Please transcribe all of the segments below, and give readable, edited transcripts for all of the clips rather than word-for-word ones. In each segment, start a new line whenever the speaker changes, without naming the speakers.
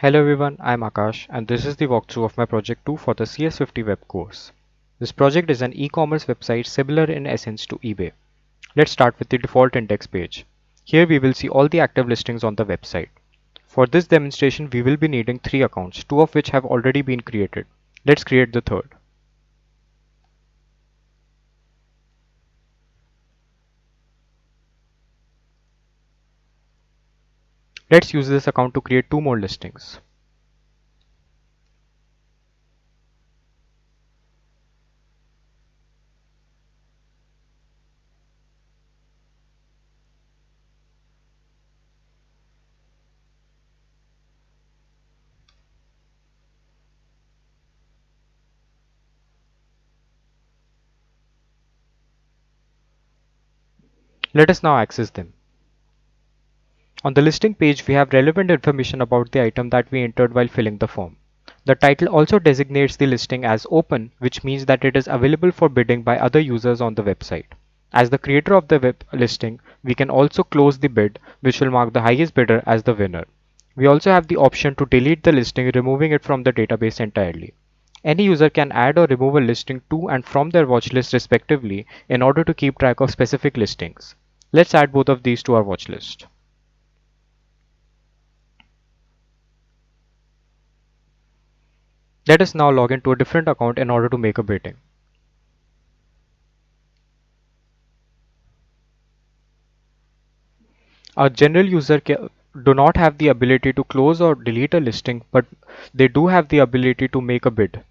Hello everyone, I'm Akash and this is the walkthrough of my project 2 for the CS50 web course. This project is an e-commerce website similar in essence to eBay. Let's start with the default index page. Here we will see all the active listings on the website. For this demonstration we will be needing 3 accounts, 2 of which have already been created. Let's create the third. Let's use this account to create 2 more listings. Let us now access them. On the listing page, we have relevant information about the item that we entered while filling the form. The title also designates the listing as open, which means that it is available for bidding by other users on the website. As the creator of the web listing, we can also close the bid, which will mark the highest bidder as the winner. We also have the option to delete the listing, removing it from the database entirely. Any user can add or remove a listing to and from their watch list respectively in order to keep track of specific listings. Let's add both of these to our watch list. Let us now log into a different account in order to make a bidding. A general user do not have the ability to close or delete a listing, but they do have the ability to make a bid.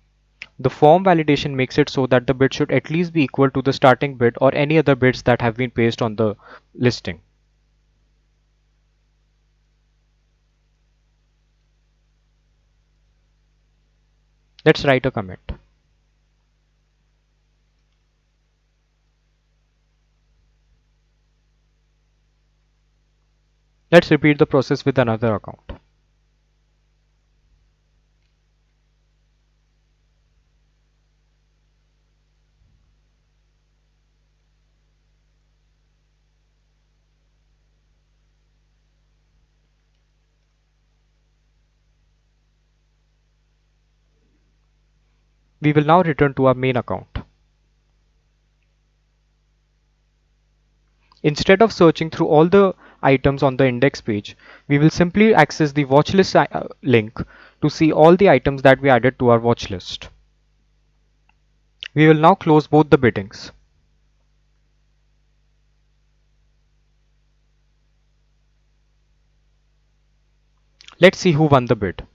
The form validation makes it so that the bid should at least be equal to the starting bid or any other bids that have been placed on the listing. Let's write a comment. Let's repeat the process with another account. We will now return to our main account. Instead of searching through all the items on the index page, we will simply access the watchlist link to see all the items that we added to our watch list. We will now close both the biddings. Let's see who won the bid.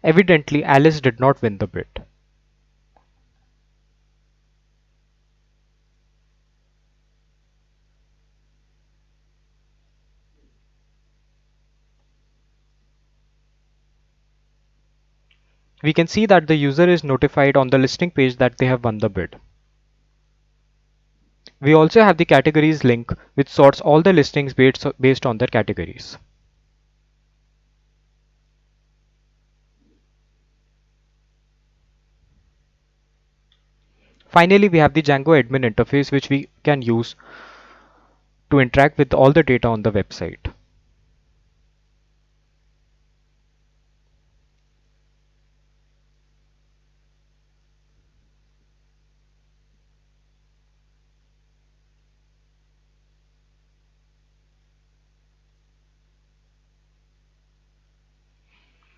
Evidently, Alice did not win the bid. We can see that the user is notified on the listing page that they have won the bid. We also have the categories link which sorts all the listings based on their categories. Finally, we have the Django admin interface which we can use to interact with all the data on the website.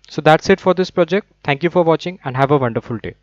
So that's it for this project. Thank you for watching and have a wonderful day.